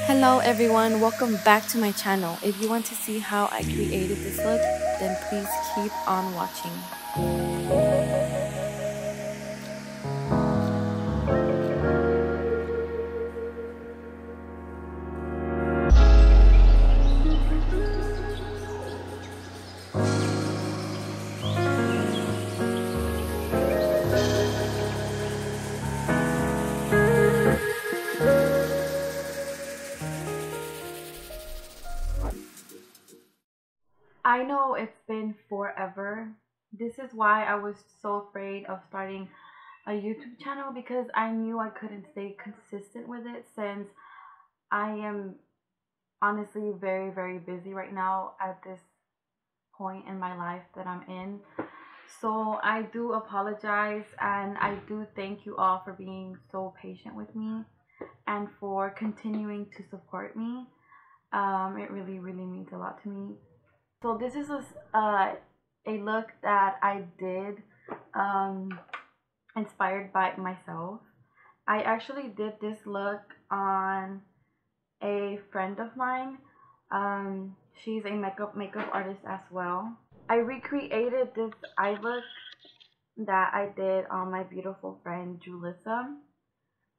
Hello everyone, welcome back to my channel. If you want to see how I created this look, then please keep on watching. I know it's been forever. This is why I was so afraid of starting a YouTube channel, because I knew I couldn't stay consistent with it since I am honestly very busy right now at this point in my life that I'm in. So I do apologize, and I do thank you all for being so patient with me and for continuing to support me. It really means a lot to me. So this is a look that I did inspired by myself. I actually did this look on a friend of mine. She's a makeup artist as well. I recreated this eye look that I did on my beautiful friend Julissa.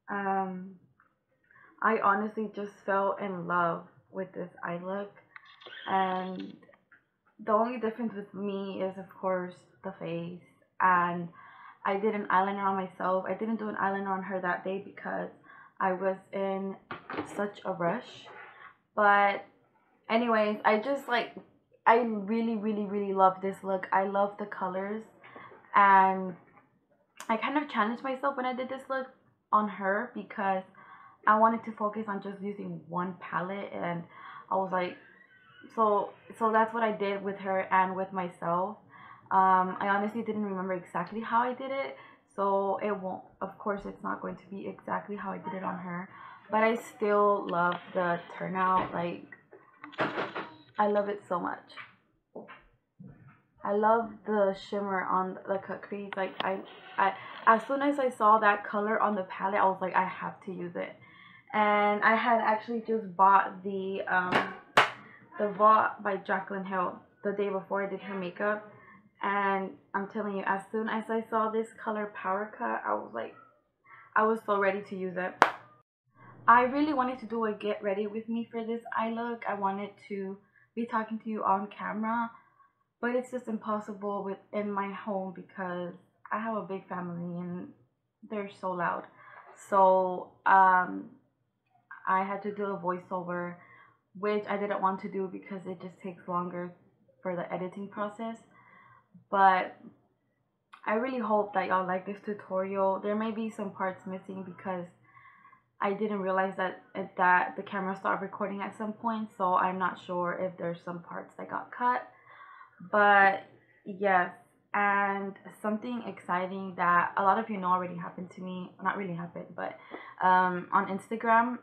I honestly just fell in love with this eye look, and the only difference with me is, of course, the face. And I did an eyeliner on myself. I didn't do an eyeliner on her that day because I was in such a rush. But anyways, I really love this look. I love the colors, and I kind of challenged myself when I did this look on her because I wanted to focus on just using one palette, and I was like, so that's what I did with her and with myself. I honestly didn't remember exactly how I did it, so it won't, of course it's not going to be exactly how I did it on her, but I still love the turnout. Like, I love it so much. I love the shimmer on the cut crease. Like, I as soon as I saw that color on the palette, I was like, I have to use it. And I had actually just bought the Vault by Jaclyn Hill the day before I did her makeup, and I'm telling you, as soon as I saw this color Power Cut, I was so ready to use it. I really wanted to do a get ready with me for this eye look. I wanted to be talking to you on camera, but it's just impossible within my home because I have a big family and they're so loud. So I had to do a voiceover, which I didn't want to do because it just takes longer for the editing process. But I really hope that y'all like this tutorial. There may be some parts missing because I didn't realize that the camera stopped recording at some point, so I'm not sure if there's some parts that got cut. But yes, and something exciting that a lot of you know already happened to me, not really happened, but on Instagram,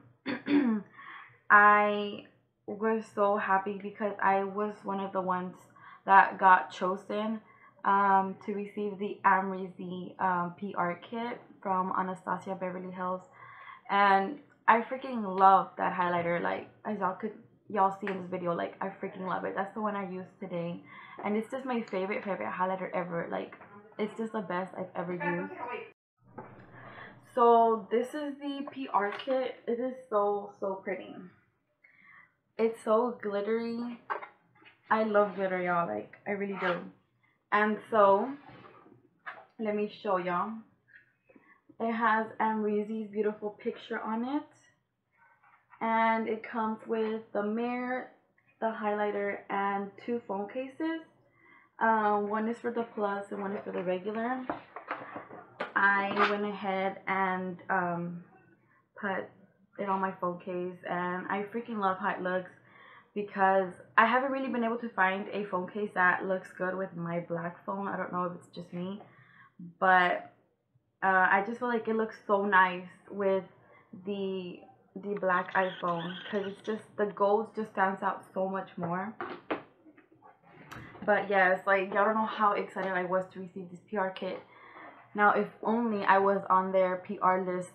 I was so happy because I was one of the ones that got chosen to receive the Amrezy PR Kit from Anastasia Beverly Hills, and I freaking love that highlighter. Like, as y'all see in this video, like, I freaking love it. That's the one I used today, and it's just my favorite highlighter ever. Like, it's just the best I've ever used. So this is the PR kit. It is so pretty. It's so glittery. I love glitter, y'all. Like, I really do. And so let me show y'all. It has Amrezy's beautiful picture on it, and it comes with the mirror, the highlighter, and 2 phone cases. One is for the plus and one is for the regular. I went ahead and put it on my phone case, and I freaking love how it looks because I haven't really been able to find a phone case that looks good with my black phone. I don't know if it's just me, but I just feel like it looks so nice with the black iPhone, because it's just, the gold just stands out so much more. But yes, like, y'all don't know how excited I was to receive this PR kit. Now, if only I was on their PR list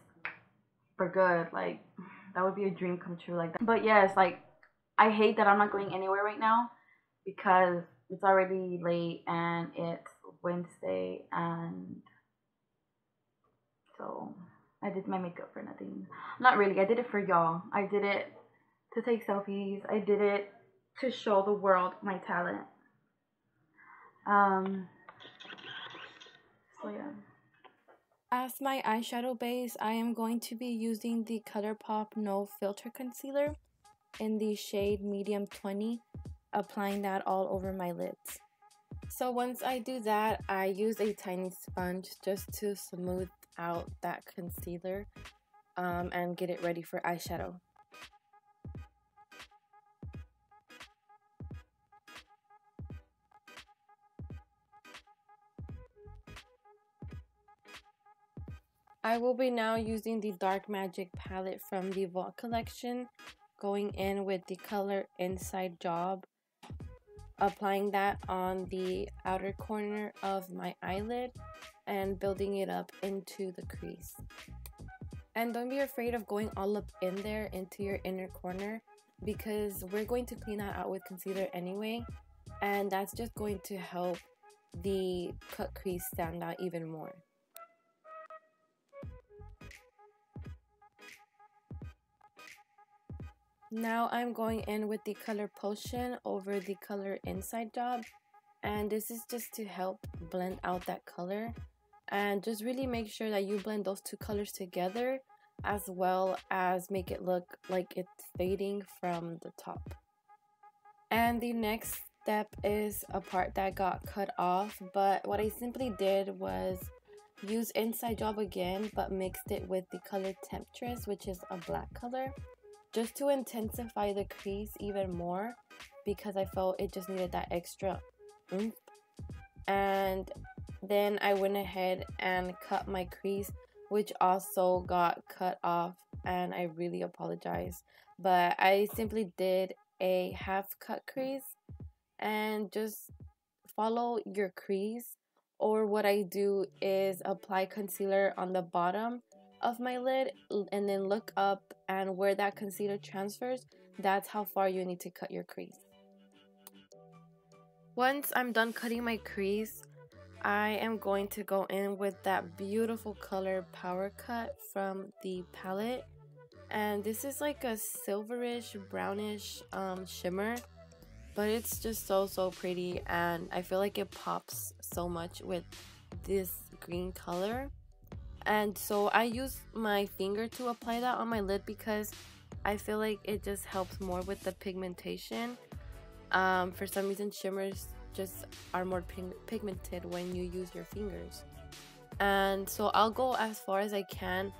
for good. Like, That would be a dream come true like that. But yes, like I hate that I'm not going anywhere right now because it's already late and it's Wednesday, and so I did my makeup for nothing. Not really. I did it for y'all. I did it to take selfies. I did it to show the world my talent. Um so yeah. As my eyeshadow base, I am going to be using the ColourPop No Filter Concealer in the shade Medium 20, applying that all over my lids. So once I do that, I use a tiny sponge just to smooth out that concealer and get it ready for eyeshadow. I will be now using the Dark Magic palette from the Vault collection, going in with the color Inside Job, applying that on the outer corner of my eyelid and building it up into the crease. And don't be afraid of going all up in there into your inner corner, because we're going to clean that out with concealer anyway, and that's just going to help the cut crease stand out even more. Now I'm going in with the color Potion over the color Inside Job, and this is just to help blend out that color, and just really make sure that you blend those two colors together, as well as make it look like it's fading from the top. And the next step is a part that got cut off, but what I simply did was use Inside Job again, but mixed it with the color Temptress, which is a black color, just to intensify the crease even more, because I felt it just needed that extra oomph. And then I went ahead and cut my crease, which also got cut off, and I really apologize, but I simply did a half cut crease. And just follow your crease, or what I do is apply concealer on the bottom of my lid and then look up, and where that concealer transfers, that's how far you need to cut your crease. Once I'm done cutting my crease, I am going to go in with that beautiful color Power Cut from the palette, and this is like a silverish brownish shimmer, but it's just so pretty, and I feel like it pops so much with this green color. And so I use my finger to apply that on my lid because I feel like it just helps more with the pigmentation. For some reason, shimmers just are more pigmented when you use your fingers. And so I'll go as far as I can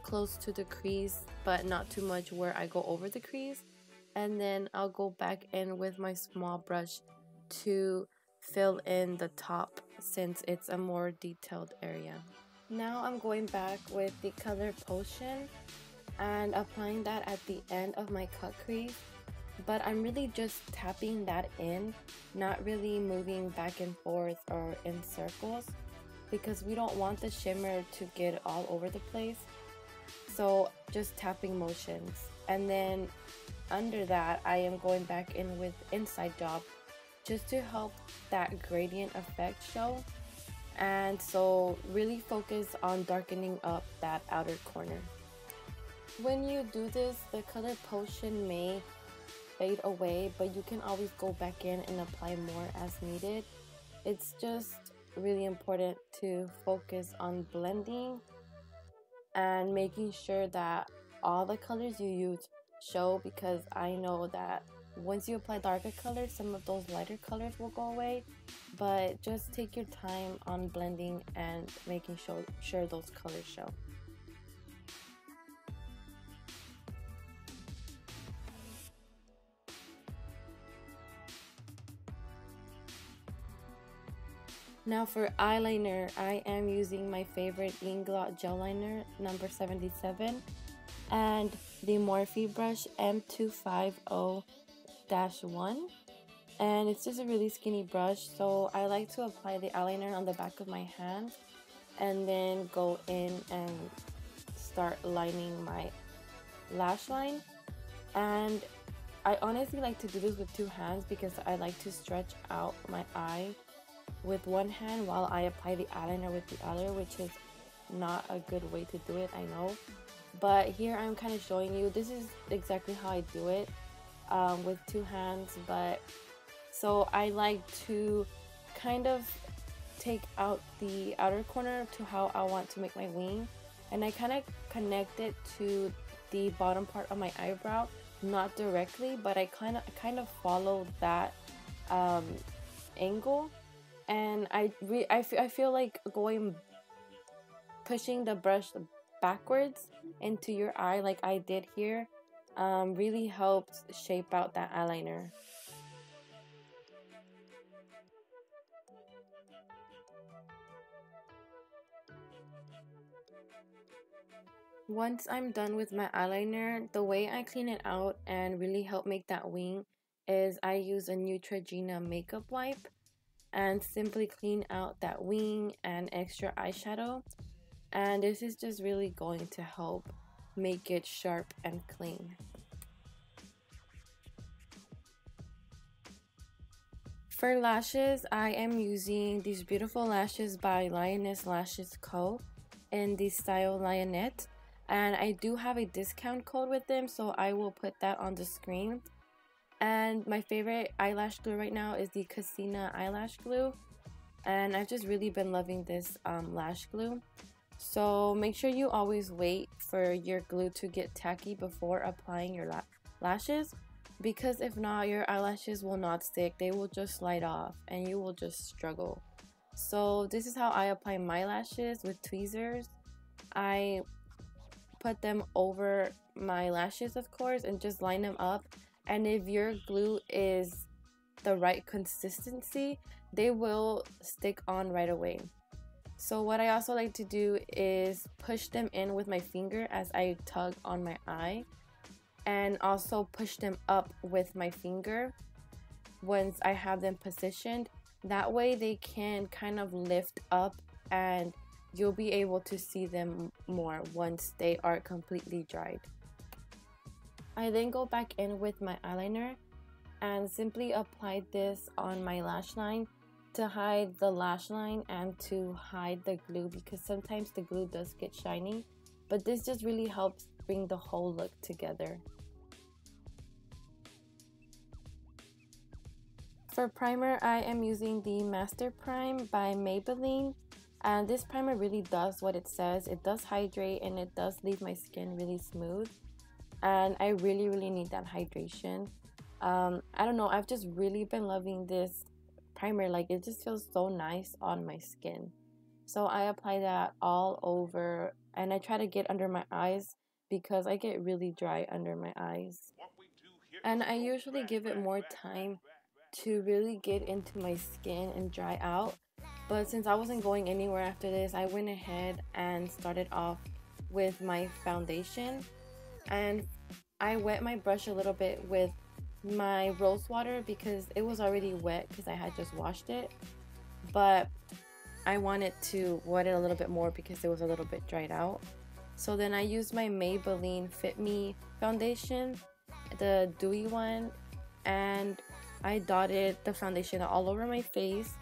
close to the crease, but not too much where I go over the crease. And then I'll go back in with my small brush to fill in the top, since it's a more detailed area. Now I'm going back with the color Potion and applying that at the end of my cut crease, but I'm really just tapping that in, not really moving back and forth or in circles, because we don't want the shimmer to get all over the place. So just tapping motions, and then under that I am going back in with Inside Job just to help that gradient effect show. And so really focus on darkening up that outer corner. When you do this, the color Potion may fade away, but you can always go back in and apply more as needed. It's just really important to focus on blending and making sure that all the colors you use show, because I know that once you apply darker colors, some of those lighter colors will go away, but just take your time on blending and making sure those colors show. Now for eyeliner, I am using my favorite Inglot gel liner number 77 and the Morphe brush M250-1, and it's just a really skinny brush, so I like to apply the eyeliner on the back of my hand and then go in and start lining my lash line. And I honestly like to do this with two hands because I like to stretch out my eye with one hand while I apply the eyeliner with the other, which is not a good way to do it, I know. But here I'm kind of showing you, this is exactly how I do it, with two hands. But so I like to kind of take out the outer corner to how I want to make my wing, and I kind of connect it to the bottom part of my eyebrow, not directly, but I kind of follow that um, angle. And I feel like pushing the brush backwards into your eye like I did here really helps shape out that eyeliner. Once I'm done with my eyeliner, the way I clean it out and really help make that wing is I use a Neutrogena makeup wipe and simply clean out that wing and extra eyeshadow. And this is just really going to help make it sharp and clean. For lashes, I am using these beautiful lashes by Lioness Lashes Co. in the style Lionette. And I do have a discount code with them, so I will put that on the screen. And my favorite eyelash glue right now is the Casina eyelash glue. And I've just really been loving this lash glue. So make sure you always wait for your glue to get tacky before applying your lashes, because if not, your eyelashes will not stick. They will just slide off and you will just struggle. So this is how I apply my lashes with tweezers. I put them over my lashes, of course, and just line them up. And if your glue is the right consistency, they will stick on right away. So what I also like to do is push them in with my finger as I tug on my eye, and also push them up with my finger once I have them positioned. That way they can kind of lift up and you'll be able to see them more once they are completely dried. I then go back in with my eyeliner and simply apply this on my lash line to hide the lash line and to hide the glue, because sometimes the glue does get shiny, but this just really helps bring the whole look together. For primer, I am using the Master Prime by Maybelline, and this primer really does what it says. It does hydrate and it does leave my skin really smooth, and I really need that hydration. I don't know, I've just really been loving this primer. Like, it just feels so nice on my skin. So I apply that all over, and I try to get under my eyes because I get really dry under my eyes. And I usually give it more time to really get into my skin and dry out. But since I wasn't going anywhere after this, I went ahead and started off with my foundation. And I wet my brush a little bit with my rose water because it was already wet because I had just washed it. But I wanted to wet it a little bit more because it was a little bit dried out. So then I used my Maybelline Fit Me foundation, the dewy one, and I dotted the foundation all over my face.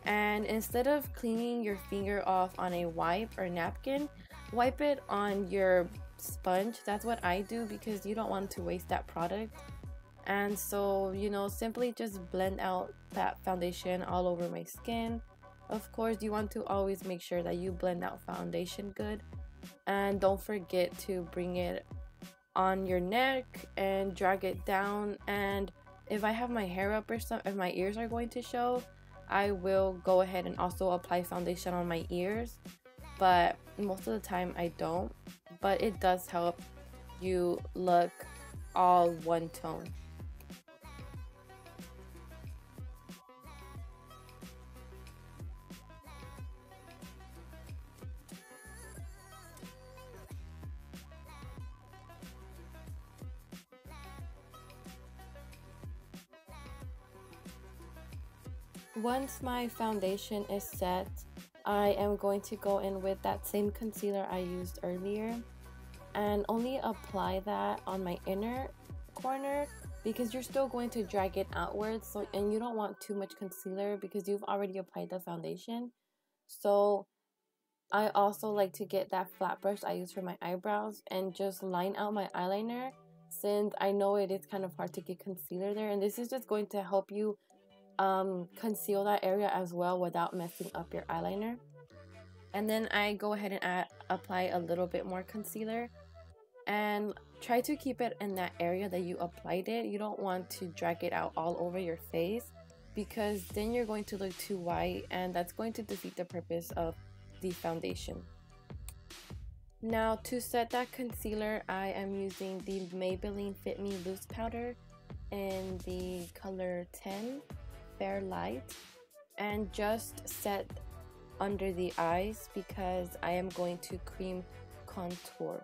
And instead of cleaning your finger off on a wipe or napkin, wipe it on your sponge. That's what I do because you don't want to waste that product. And so, you know, simply just blend out that foundation all over my skin. Of course, you want to always make sure that you blend out foundation good. And don't forget to bring it on your neck and drag it down. And if I have my hair up or something, if my ears are going to show, I will go ahead and also apply foundation on my ears. But most of the time I don't. But it does help you look all one tone. Once my foundation is set, I am going to go in with that same concealer I used earlier. and only apply that on my inner corner because you're still going to drag it outwards, so and you don't want too much concealer because you've already applied the foundation. So I also like to get that flat brush I use for my eyebrows and just line out my eyeliner, since I know it is kind of hard to get concealer there, and this is just going to help you conceal that area as well without messing up your eyeliner. And then I go ahead and apply a little bit more concealer and try to keep it in that area that you applied it. You don't want to drag it out all over your face because then you're going to look too white, and that's going to defeat the purpose of the foundation. Now to set that concealer, I am using the Maybelline Fit Me Loose Powder in the color 10 Fair Light, and just set under the eyes because I am going to cream contour.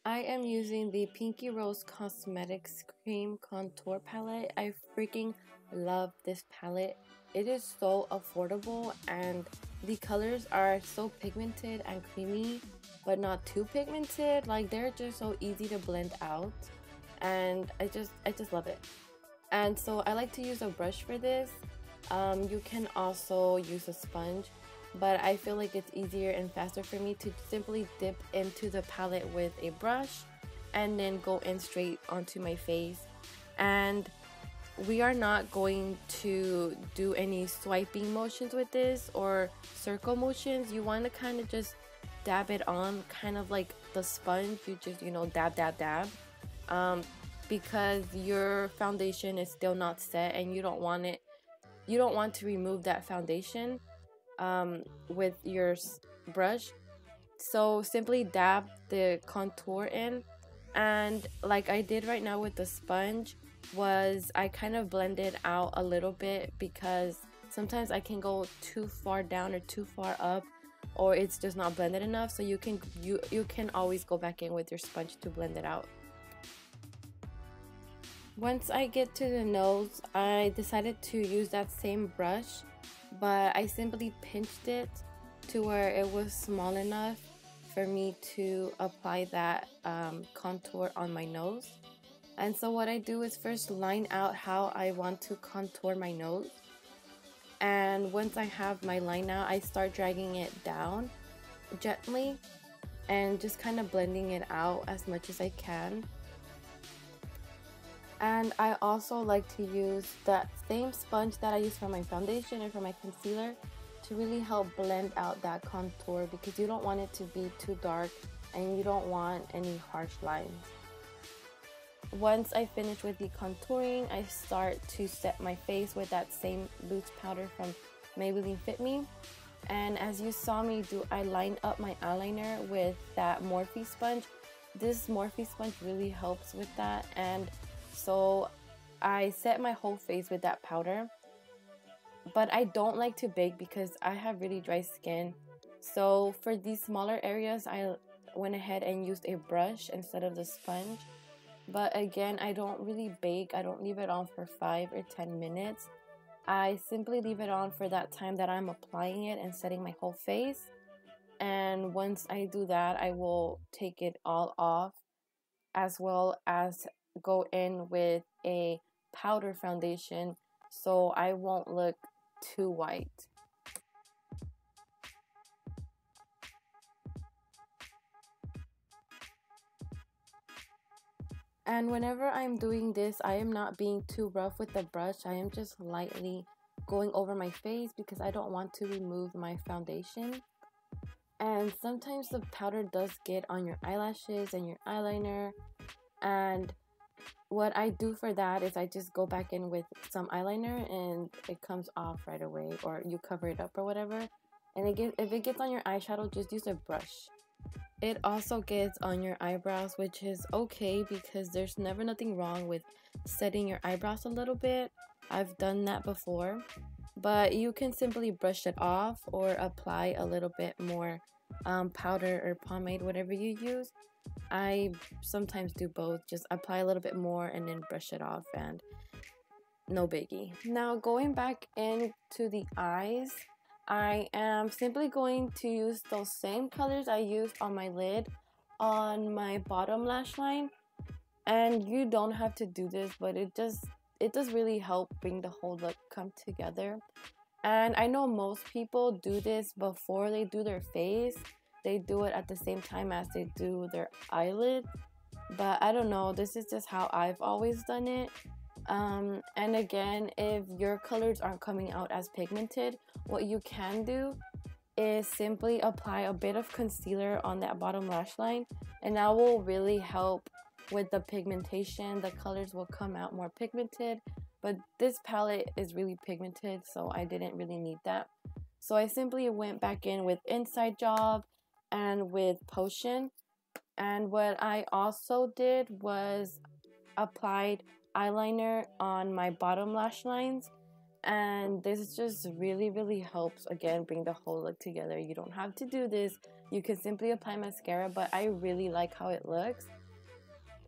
I am using the Pinky Rose Cosmetics Cream Contour Palette. I freaking love this palette. It is so affordable and the colors are so pigmented and creamy, but not too pigmented. Like, they're just so easy to blend out, and I just love it. And so I like to use a brush for this. You can also use a sponge, but I feel like it's easier and faster for me to simply dip into the palette with a brush and then go in straight onto my face. And we are not going to do any swiping motions with this or circle motions. You want to kind of just dab it on, kind of like the sponge. You just, you know, dab, dab, dab. Because your foundation is still not set and you don't want to remove that foundation with your brush. So simply dab the contour in, and like I did right now with the sponge, was I kind of blended out a little bit because sometimes I can go too far down or too far up, or it's just not blended enough. So you can always go back in with your sponge to blend it out. Once I get to the nose, I decided to use that same brush, but I simply pinched it to where it was small enough for me to apply that contour on my nose. And so what I do is first line out how I want to contour my nose. And once I have my line out, I start dragging it down gently and just kind of blending it out as much as I can. And I also like to use that same sponge that I use for my foundation and for my concealer to really help blend out that contour, because you don't want it to be too dark and you don't want any harsh lines. Once I finish with the contouring, I start to set my face with that same loose powder from Maybelline Fit Me. And as you saw me do, I lined up my eyeliner with that Morphe sponge. This Morphe sponge really helps with that, and so I set my whole face with that powder. But I don't like to bake because I have really dry skin. So for these smaller areas, I went ahead and used a brush instead of the sponge. But again, I don't really bake. I don't leave it on for 5 or 10 minutes. I simply leave it on for that time that I'm applying it and setting my whole face. And once I do that, I will take it all off, as well as go in with a powder foundation so I won't look too white. And whenever I'm doing this, I am not being too rough with the brush. I am just lightly going over my face because I don't want to remove my foundation. And sometimes the powder does get on your eyelashes and your eyeliner, and what I do for that is I just go back in with some eyeliner and it comes off right away, or you cover it up or whatever. And if it gets on your eyeshadow, just use a brush. It also gets on your eyebrows, which is okay because there's never nothing wrong with setting your eyebrows a little bit. I've done that before, but you can simply brush it off or apply a little bit more powder or pomade, whatever you use. I sometimes do both, just apply a little bit more and then brush it off, and no biggie. Now going back into the eyes, I am simply going to use those same colors I used on my lid on my bottom lash line. And you don't have to do this, but it does really help bring the whole look come together. And I know most people do this before they do their face. They do it at the same time as they do their eyelid. But I don't know, this is just how I've always done it. And again, if your colors aren't coming out as pigmented, what you can do is simply apply a bit of concealer on that bottom lash line, and that will really help with the pigmentation. The colors will come out more pigmented, but this palette is really pigmented, so I didn't really need that. So I simply went back in with Inside Job and with Potion. And what I also did was applied eyeliner on my bottom lash lines, and this just really helps again bring the whole look together. You don't have to do this, you can simply apply mascara, but I really like how it looks.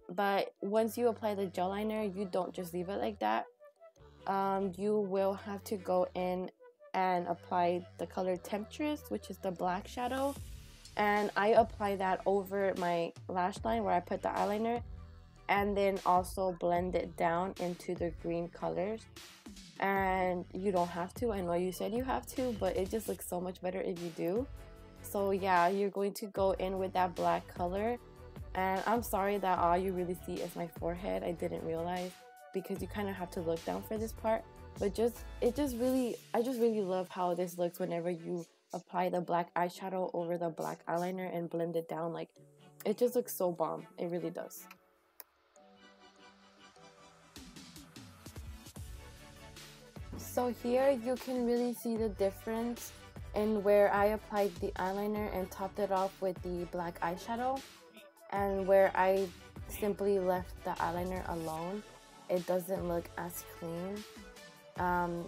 But once you apply the gel liner, you don't just leave it like that. You will have to go in and apply the color Temptress, which is the black shadow, and I apply that over my lash line where I put the eyeliner, and then also blend it down into the green colors. And you don't have to, I know you said you have to, but it just looks so much better if you do. So yeah, you're going to go in with that black color, and I'm sorry that all you really see is my forehead. I didn't realize, because you kind of have to look down for this part, but I just really love how this looks whenever you apply the black eyeshadow over the black eyeliner and blend it down. Like, it just looks so bomb, it really does. So here you can really see the difference in where I applied the eyeliner and topped it off with the black eyeshadow, and where I simply left the eyeliner alone. It doesn't look as clean.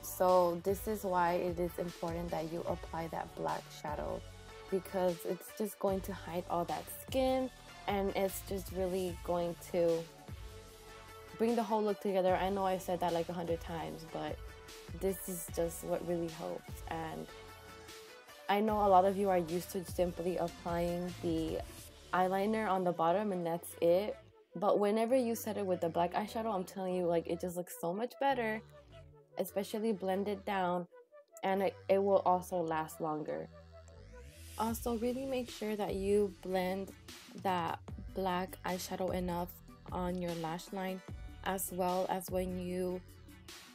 So this is why it is important that you apply that black shadow, because it's just going to hide all that skin, and it's just really going to bring the whole look together. I know I said that like 100 times, but this is just what really helps. And I know a lot of you are used to simply applying the eyeliner on the bottom and that's it, but whenever you set it with the black eyeshadow, I'm telling you, like, it just looks so much better, especially blended down, and it will also last longer. Also, really make sure that you blend that black eyeshadow enough on your lash line, as well as when you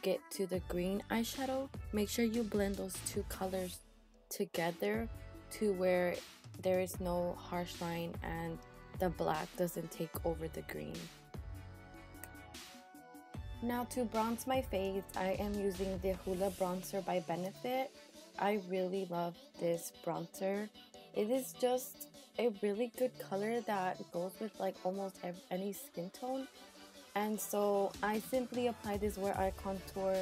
get to the green eyeshadow. Make sure you blend those two colors together to where there is no harsh line and the black doesn't take over the green. Now, to bronze my face, I am using the Hoola bronzer by Benefit. I really love this bronzer. It is just a really good color that goes with like almost any skin tone. And so I simply apply this where I contour,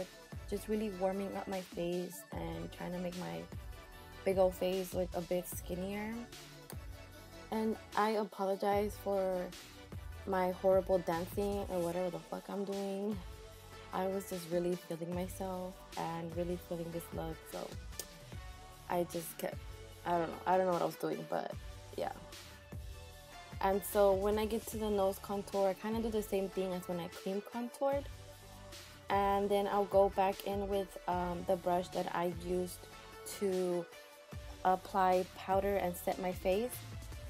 just really warming up my face and trying to make my big old face look a bit skinnier. And I apologize for my horrible dancing or whatever the fuck I'm doing. I was just really feeling myself and really feeling this look, so I just kept, I don't know what I was doing, but yeah. And so when I get to the nose contour, I kind of do the same thing as when I cream contoured. And then I'll go back in with the brush that I used to apply powder and set my face,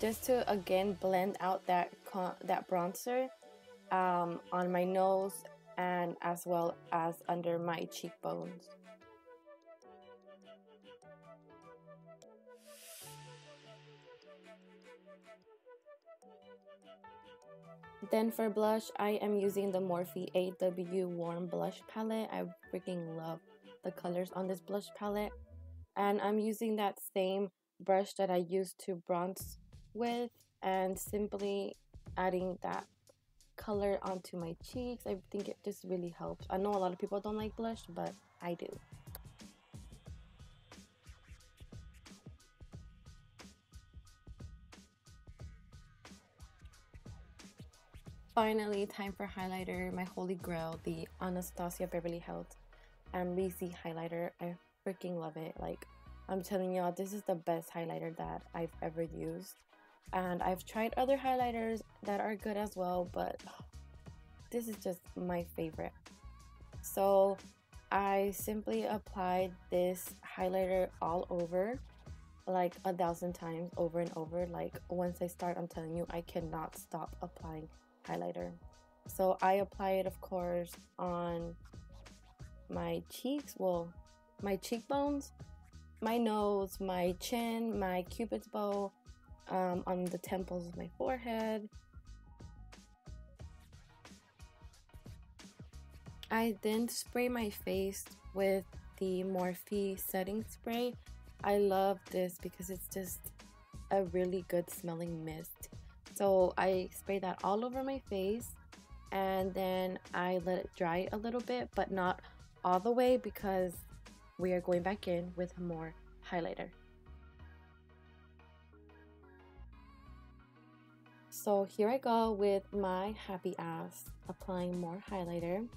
just to again blend out that bronzer on my nose and as well as under my cheekbones. Then for blush, I am using the Morphe 8W Warm Blush Palette. I freaking love the colors on this blush palette. And I'm using that same brush that I used to bronze with, and simply adding that color onto my cheeks. I think it just really helps. I know a lot of people don't like blush, but I do. Finally, time for highlighter, my holy grail, the Anastasia Beverly Hills Amrezy Highlighter. I freaking love it. Like, I'm telling y'all, this is the best highlighter that I've ever used. And I've tried other highlighters that are good as well, but this is just my favorite. So I simply applied this highlighter all over, like 1,000 times over and over. Like once I start, I'm telling you, I cannot stop applying highlighter. So I apply it, of course, on my cheeks, well, my cheekbones, my nose, my chin, my cupid's bow, on the temples of my forehead. I then spray my face with the Morphe setting spray. I love this because it's just a really good smelling mist. So I spray that all over my face, and then I let it dry a little bit, but not all the way, because we are going back in with more highlighter. So here I go with my happy ass applying more highlighter.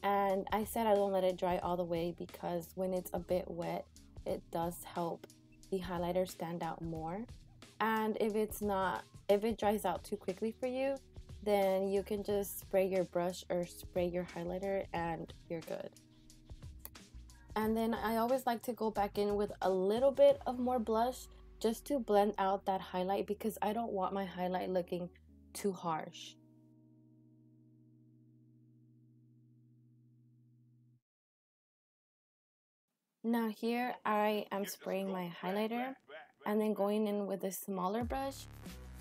And I said I don't let it dry all the way because when it's a bit wet, it does help the highlighter stand out more. And if it dries out too quickly for you, then you can just spray your brush or spray your highlighter and you're good. And then I always like to go back in with a little bit of more blush just to blend out that highlight, because I don't want my highlight looking too harsh. Now here I am spraying my highlighter and then going in with a smaller brush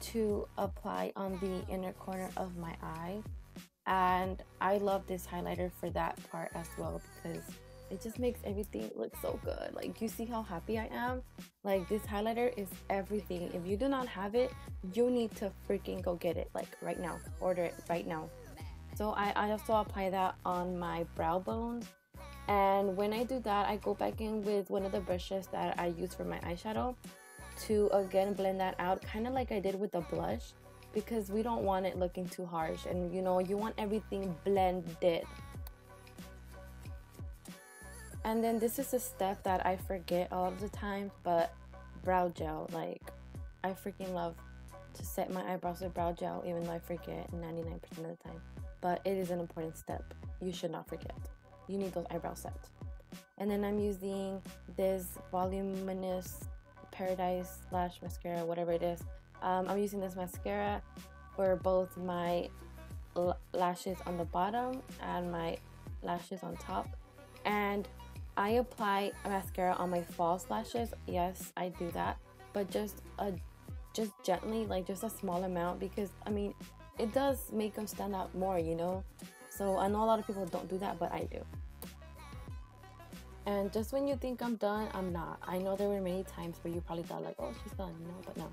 to apply on the inner corner of my eye. And I love this highlighter for that part as well, because it just makes everything look so good. Like, you see how happy I am? Like, this highlighter is everything. If you do not have it, you need to freaking go get it, like right now. Order it right now. So I also apply that on my brow bones. And when I do that, I go back in with one of the brushes that I use for my eyeshadow to again blend that out, kind of like I did with the blush, because we don't want it looking too harsh, and you know, you want everything blended. And then this is a step that I forget all of the time, but brow gel. Like, I freaking love to set my eyebrows with brow gel, even though I forget 99% of the time. But it is an important step. You should not forget. You need those eyebrows set. And then I'm using this voluminous Paradise Lash Mascara, whatever it is. I'm using this mascara for both my lashes on the bottom and my lashes on top. And I apply a mascara on my false lashes. Yes, I do that, but just gently, like just a small amount, because I mean, it does make them stand out more, you know. So I know a lot of people don't do that, but I do. And just when you think I'm done, I'm not. I know there were many times where you probably thought like, oh, she's done, you know, but no.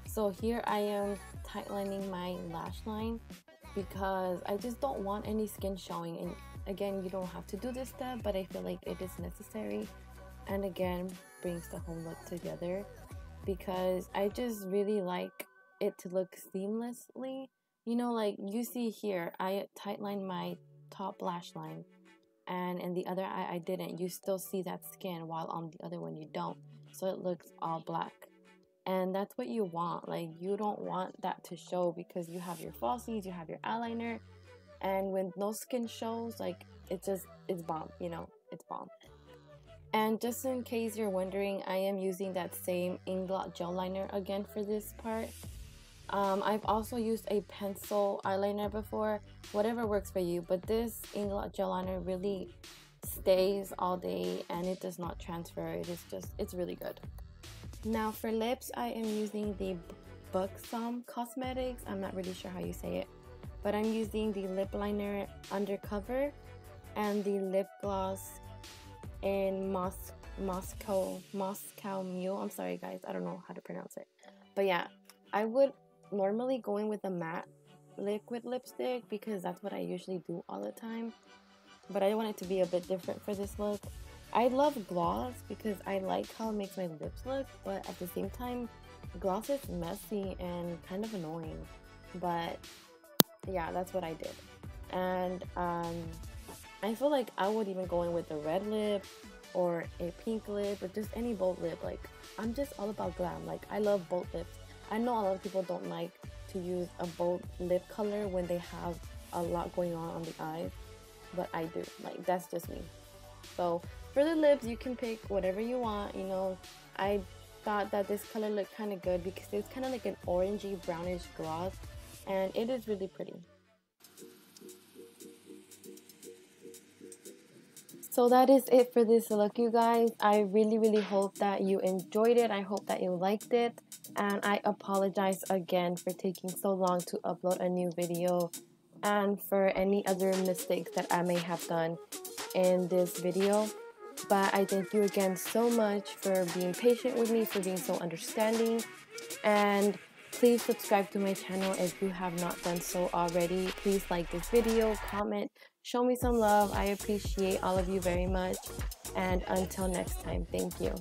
So here I am tightening my lash line because I just don't want any skin showing. And again, you don't have to do this step, but I feel like it is necessary. And again, brings the whole look together, because I just really like it to look seamlessly. You know, like you see here, I tightlined my top lash line, and in the other eye I didn't. You still see that skin, while on the other one you don't. So it looks all black. And that's what you want. Like, you don't want that to show, because you have your falsies, you have your eyeliner, and when no skin shows, like, it's bomb, you know, it's bomb. And just in case you're wondering, I am using that same Inglot gel liner again for this part. I've also used a pencil eyeliner before, whatever works for you, but this Inglot gel liner really stays all day and it does not transfer. It's really good. Now for lips, I am using the Buxom Cosmetics. I'm not really sure how you say it, but I'm using the lip liner Undercover and the lip gloss in Moscow Mule. I'm sorry guys, I don't know how to pronounce it. But yeah, I would normally go in with a matte liquid lipstick because that's what I usually do all the time. But I want it to be a bit different for this look. I love gloss because I like how it makes my lips look, but at the same time, gloss is messy and kind of annoying. But yeah, that's what I did. And I feel like I would even go in with a red lip or a pink lip or just any bold lip. Like, I'm just all about glam. Like, I love bold lips. I know a lot of people don't like to use a bold lip color when they have a lot going on the eyes, but I do. Like, that's just me. So for the lips, you can pick whatever you want. You know, I thought that this color looked kind of good because it's kind of like an orangey brownish gloss, and it is really pretty. So that is it for this look, you guys. I really hope that you enjoyed it. I hope that you liked it, and I apologize again for taking so long to upload a new video and for any other mistakes that I may have done in this video. But I thank you again so much for being patient with me, for being so understanding, and please subscribe to my channel if you have not done so already. Please like this video, comment, show me some love. I appreciate all of you very much, and until next time, thank you.